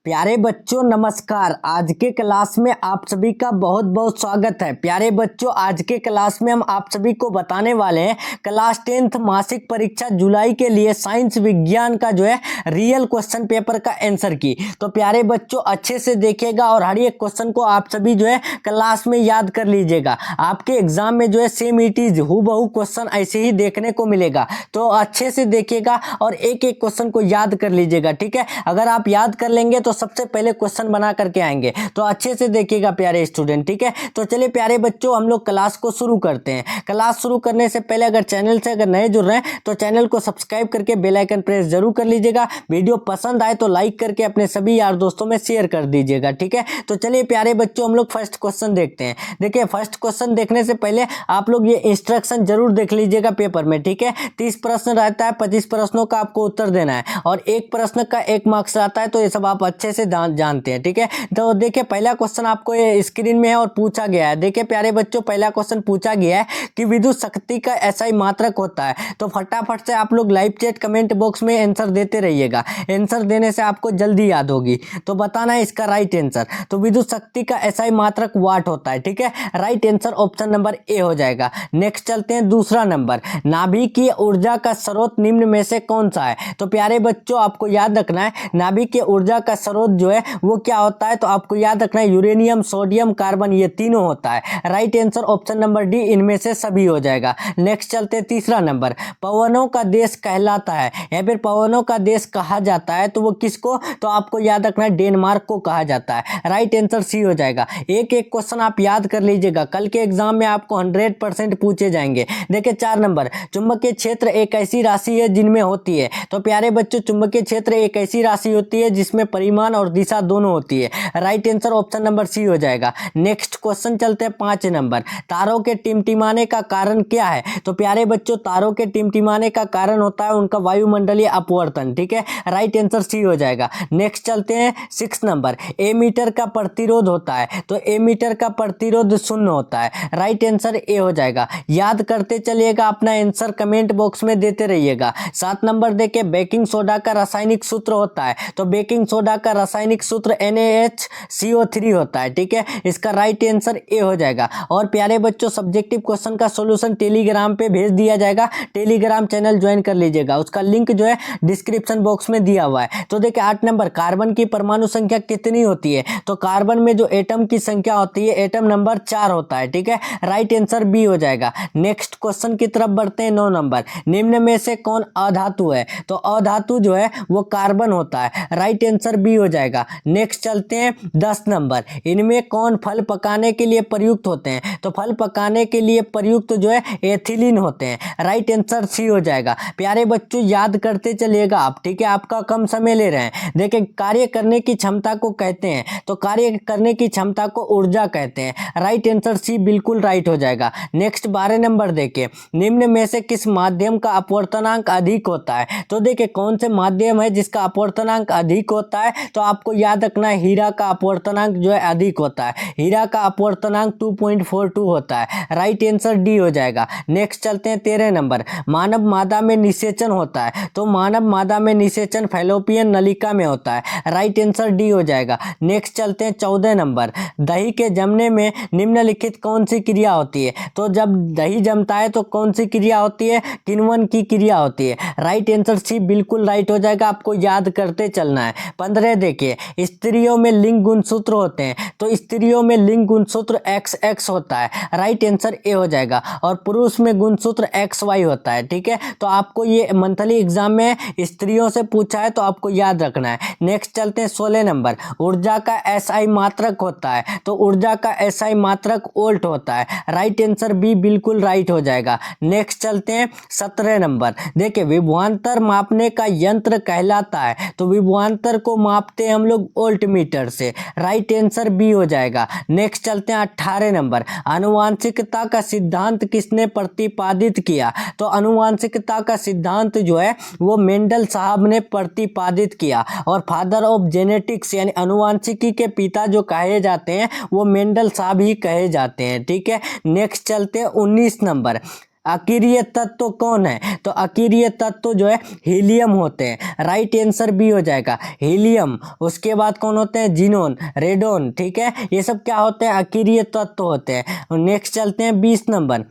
प्यारे बच्चों नमस्कार। आज के क्लास में आप सभी का बहुत बहुत स्वागत है। प्यारे बच्चों, आज के क्लास में हम आप सभी को बताने वाले हैं क्लास 10th मासिक परीक्षा जुलाई के लिए साइंस विज्ञान का जो है रियल क्वेश्चन पेपर का आंसर की। तो प्यारे बच्चों अच्छे से देखिएगा और हर एक क्वेश्चन को आप सभी जो है क्लास में याद कर लीजिएगा। आपके एग्जाम में जो है सेम इट इज हूबहू क्वेश्चन ऐसे ही देखने को मिलेगा, तो अच्छे से देखिएगा और एक एक क्वेश्चन को याद कर लीजिएगा। ठीक है, अगर आप याद कर लेंगे तो सबसे पहले क्वेश्चन बना करके आएंगे, तो अच्छे से देखिएगा प्यारे स्टूडेंट। ठीक है, तो चलिए प्यारे बच्चों हम लोग क्लास को शुरू करते हैं। क्लास शुरू करने से पहले अगर चैनल से अगर नए जुड़ रहे हैं तो चैनल को सब्सक्राइब करके बेल आइकन प्रेस जरूर कर लीजिएगा। वीडियो पसंद आए तो लाइक करके अपने सभी यार दोस्तों में शेयर कर दीजिएगा। ठीक है, तो चलिए प्यारे बच्चों हम लोग फर्स्ट क्वेश्चन देखते हैं। देखिए, फर्स्ट क्वेश्चन देखने से पहले आप लोग ये इंस्ट्रक्शन जरूर देख लीजिएगा पेपर में। ठीक है, 30 प्रश्न रहता है, 25 प्रश्नों का आपको उत्तर देना है और एक प्रश्न का 1 मार्क्स रहता है, तो ये सब आप अच्छे से जानते हैं। ठीक है, तो देखिए पहला क्वेश्चन आपको ये स्क्रीन में है और पूछा गया है। देखिए प्यारे बच्चों, पहला क्वेश्चन पूछा गया है कि विद्युत शक्ति का एसआई मात्रक होता है। तो फटाफट से आप लोग लाइव चैट कमेंट बॉक्स में आंसर देते रहिएगा। आंसर देने से आपको जल्दी याद होगी, तो बताना है इसका राइट आंसर। तो विद्युत शक्ति का एसआई मात्रक वाट होता है। ठीक है, right answer option number A हो जाएगा। नेक्स्ट चलते हैं दूसरा नंबर, नाभिकीय ऊर्जा का स्रोत निम्न में से कौन सा है। तो प्यारे बच्चों आपको याद रखना है नाभिकीय ऊर्जा का स्रोत जो है वो क्या होता है। तो आपको याद रखना है यूरेनियम, सोडियम, कार्बन, ये तीनों होता है। Right answer option number D, इनमें से सभी हो जाएगा। नेक्स्ट चलते हैं तीसरा नंबर, पवनों का देश कहलाता है या फिर पवनों का देश कहा जाता है तो वो किसको। तो आपको याद रखना है डेनमार्क को कहा जाता है। राइट आंसर सी हो जाएगा। एक एक क्वेश्चन आप याद कर लीजिएगा, कल के एग्जाम में आपको 100% पूछे जाएंगे। देखिए 4 नंबर, चुंबकीय क्षेत्र एक ऐसी राशि है जिनमें होती है। तो प्यारे बच्चों चुंबकीय क्षेत्र एक ऐसी राशि होती है जिसमें परिमाण और दिशा दोनों होती है। Right answer option number C हो जाएगा। नेक्स्ट क्वेश्चन चलते हैं 5 नंबर, तारों के टिमटिमाने का कारण क्या है। तो प्यारे बच्चों तारों के टिमटिमाने का कारण होता है उनका वायुमंडलीय अपवर्तन। ठीक है, राइट आंसर सी हो जाएगा। नेक्स्ट चलते हैं 6 नंबर, एमीटर का प्रतिरोध होता है। तो एमीटर का प्रतिरोध 0 होता है। राइट आंसर ए हो जाएगा। याद करते चलिएगा, अपना आंसर कमेंट बॉक्स में देते रहिएगा। 7 नंबर देखिए, बेकिंग सोडा का रासायनिक सूत्र होता है। तो बेकिंग सोडा का रासायनिक सूत्र NaHCO3 होता है। ठीक है, इसका राइट आंसर ए हो जाएगा। और प्यारे बच्चों सब्जेक्टिव क्वेश्चन का सॉल्यूशन टेलीग्राम पे भेज दिया जाएगा। टेलीग्राम चैनल ज्वाइन कर लीजिएगा, उसका लिंक जो है डिस्क्रिप्शन बॉक्स में दिया हुआ है। तो देखिए 8 नंबर, कार्बन की परमाणु संख्या कितनी होती है। तो कार्बन में जो एटम की संख्या होती है एटम नंबर 4 होता है। ठीक है, राइट आंसर बी हो जाएगा। नेक्स्ट क्वेश्चन की तरफ बढ़ते हैं। 9 नंबर, निम्न में से कौन अधातु है। तो अधातु जो है वो कार्बन होता है। राइट आंसर बी हो जाएगा। नेक्स्ट चलते हैं 10 नंबर, इनमें कौन फल पकाने के लिए प्रयुक्त होते हैं। तो फल पकाने के लिए प्रयुक्त जो है एथिलीन होते हैं। राइट आंसर सी हो जाएगा। प्यारे बच्चों याद करते चलिएगा आप। ठीक है, आपका कम समय ले रहे हैं। देखिए कार्य करने की क्षमता को कहते हैं, तो कार्य करने की क्षमता को ऊर्जा कहते हैं। राइट आंसर सी बिल्कुल राइट हो जाएगा। नेक्स्ट 12 नंबर देखिए, निम्न में से किस माध्यम का अपवर्तनांक अधिक होता है। तो देखिए कौन से माध्यम है जिसका अपवर्तनांक अधिक होता है। तो आपको याद रखना है हीरा का अपवर्तनांक जो है अधिक होता है। हीरा का अपवर्तनांक 2.42 होता है। राइट आंसर डी हो जाएगा। नेक्स्ट चलते हैं 13 नंबर, मानव मादा में निषेचन होता है। तो मानव मादा में निषेचन फैलोपियन नलिका में होता है। राइट आंसर डी हो जाएगा। नेक्स्ट चलते हैं 14 नंबर, दही के जमने में निम्नलिखित कौन सी क्रिया होती है। तो जब दही जमता है तो कौन सी क्रिया होती है, किण्वन की क्रिया होती है। राइट आंसर सी बिल्कुल राइट हो जाएगा। आपको याद करते चलना है। 15 देखिए, स्त्रियों में लिंग गुणसूत्र होते हैं। तो स्त्रियों में लिंग गुणसूत्र XX होता है। राइट आंसर ए हो जाएगा। और पुरुष में गुणसूत्र XY होता है। ठीक है, तो आपको ये मंथली एग्जाम में स्त्रियों से पूछा है तो आपको याद रखना है। नेक्स्ट चलते हैं 16 नंबर, ऊर्जा का SI मात्रक होता है। तो ऊर्जा का SI मात्रक वोल्ट होता है। राइट आंसर बी बिल्कुल राइट हो जाएगा। नेक्स्ट चलते हैं 17 नंबर, देखिए विभवांतर मापने का यंत्र कहलाता है। तो विभवांतर को मापते हैं हम लोग वोल्ट मीटर से। राइट आंसर बी हो जाएगा। नेक्स्ट चलते हैं 18 नंबर, आनुवांशिकता का सिद्धांत किसने प्रतिपादित किया। तो आनुवांशिकता का सिद्धांत जो है वो मेंडल साहब ने प्रतिपादित किया। और फादर ऑफ जेनेटिक्स यानी आनुवांशिकी के पिता जो कहे जाते हैं वो मेंडल साहब ही कहे जाते हैं। ठीक है, नेक्स्ट चलते हैं 19 नंबर, अकीरीय तत्व कौन है? तो अकीरीय तत्व जो है हीलियम होते हैं। राइट आंसर बी हो जाएगा, हीलियम। उसके बाद कौन होते हैं? Xenon, radon. ठीक है, ये सब क्या होते हैं? अकीरीय तत्व होते हैं। नेक्स्ट चलते हैं 20 नंबर।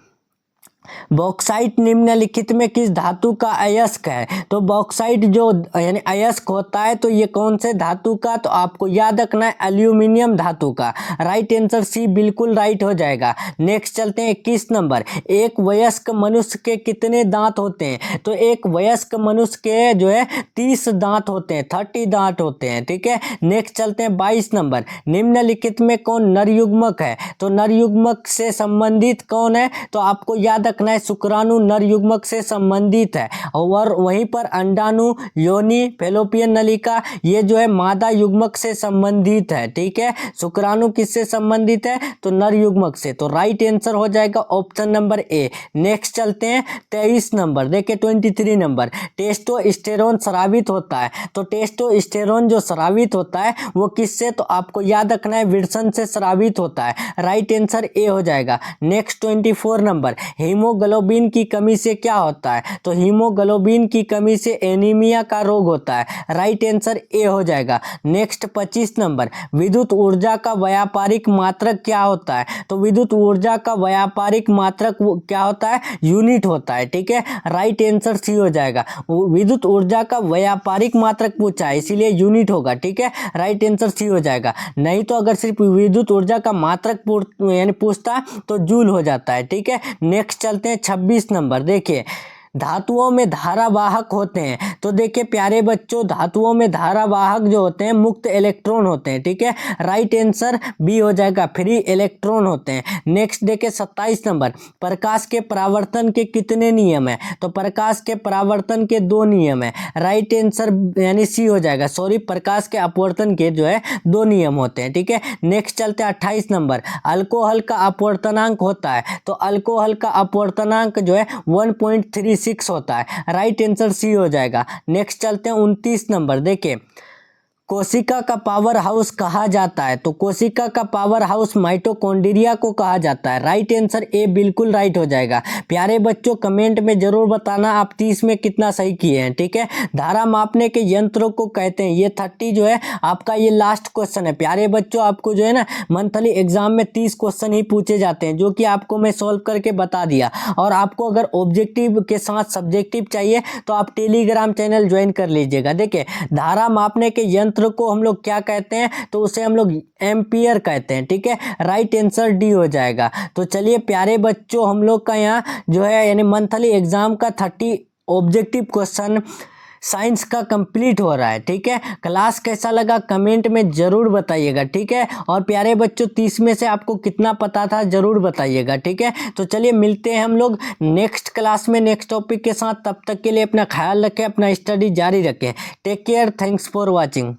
बॉक्साइट निम्नलिखित में किस धातु का अयस्क है? तो बॉक्साइट जो यानी अयस्क होता है तो ये कौन से धातु का? तो आपको याद रखना है एल्यूमिनियम धातु का। राइट आंसर सी बिल्कुल राइट हो जाएगा। नेक्स्ट चलते हैं 21 नंबर। एक वयस्क मनुष्य के कितने दांत होते हैं? तो एक वयस्क मनुष्य के जो है 30 दांत होते हैं, 30 दांत होते हैं। ठीक है, नेक्स्ट चलते हैं 22 नंबर। निम्नलिखित में कौन नरयुग्मक है? तो नरयुग्मक से संबंधित कौन है? तो आपको याद रखना है शुक्राणु नरयुग्मक से संबंधित है। और वहीं पर अंडाणु, योनि, फैलोपियन नलिका ये जो है मादा युग्मक से संबंधित है। ठीक है, शुक्राणु किससे संबंधित है? तो नरयुग्मक से। तो राइट आंसर हो जाएगा ऑप्शन नंबर ए। नेक्स्ट चलते हैं 23 नंबर। देखिए 23 नंबर। टेस्टोस्टेरोन स्रावित होता है। तो टेस्टोस्टेरोन जो स्रावित होता है वो किससे? तो आपको याद रखना है विरसन से स्रावित होता है। राइट आंसर ए हो जाएगा। Next 24 number. हीमोग्लोबिन की कमी से क्या होता है? तो हीमोग्लोबिन की कमी से एनीमिया का रोग होता है। राइट आंसर ए हो जाएगा। Next 25 number. विद्युत ऊर्जा का व्यापारिक मात्रक क्या होता है? तो विद्युत ऊर्जा का व्यापारिक मात्रक क्या होता है? यूनिट होता है। ठीक है, राइट आंसर सी हो जाएगा। विद्युत ऊर्जा का व्यापारिक मात्रक पूछा है इसीलिए यूनिट होगा। ठीक है, राइट आंसर सी हो जाएगा। नहीं तो अगर सिर्फ विद्युत ऊर्जा का मात्रक यानी पूछता तो जूल हो जाता है। ठीक है, नेक्स्ट चलते हैं 26 नंबर। देखिए धातुओं में धारावाहक होते हैं। तो देखिए प्यारे बच्चों, धातुओं में धारावाहक जो होते हैं मुक्त इलेक्ट्रॉन होते हैं। ठीक है, राइट आंसर बी हो जाएगा, फ्री इलेक्ट्रॉन होते हैं। नेक्स्ट देखिए 27 नंबर। प्रकाश के परावर्तन के कितने नियम है? तो प्रकाश के परावर्तन के 2 नियम है। राइट आंसर यानी सी हो जाएगा। सॉरी, प्रकाश के अपवर्तन के जो है 2 नियम होते हैं। ठीक है, नेक्स्ट चलते हैं 28 नंबर। अल्कोहल का अपवर्तनांक होता है। तो अल्कोहल का अपवर्तनांक जो है 1.36 होता है। राइट आंसर सी हो जाएगा। नेक्स्ट चलते हैं 29 नंबर। देखिए कोशिका का पावर हाउस कहा जाता है। तो कोशिका का पावर हाउस माइटोकॉन्ड्रिया को कहा जाता है। राइट आंसर ए बिल्कुल राइट हो जाएगा। प्यारे बच्चों कमेंट में जरूर बताना आप 30 में कितना सही किए हैं। ठीक है, धारा मापने के यंत्रों को कहते हैं। ये 30 जो है आपका ये लास्ट क्वेश्चन है। प्यारे बच्चों आपको जो है ना मंथली एग्जाम में 30 क्वेश्चन ही पूछे जाते हैं जो कि आपको मैं सॉल्व करके बता दिया। और आपको अगर ऑब्जेक्टिव के साथ सब्जेक्टिव चाहिए तो आप टेलीग्राम चैनल ज्वाइन कर लीजिएगा। देखिए धारा मापने के यंत्र को हम लोग क्या कहते हैं? तो उसे हम लोग एम्पियर कहते हैं। ठीक है, राइट आंसर डी हो जाएगा। तो चलिए प्यारे बच्चों हम लोग का यहाँ जो है यानी मंथली एग्जाम का 30 ऑब्जेक्टिव क्वेश्चन साइंस का कंप्लीट हो रहा है। ठीक है, क्लास कैसा लगा कमेंट में जरूर बताइएगा। ठीक है, और प्यारे बच्चों 30 में से आपको कितना पता था जरूर बताइएगा। ठीक है, तो चलिए मिलते हैं हम लोग नेक्स्ट क्लास में नेक्स्ट टॉपिक के साथ। तब तक के लिए अपना ख्याल रखें, अपना स्टडी जारी रखें। Take care, thanks for watching.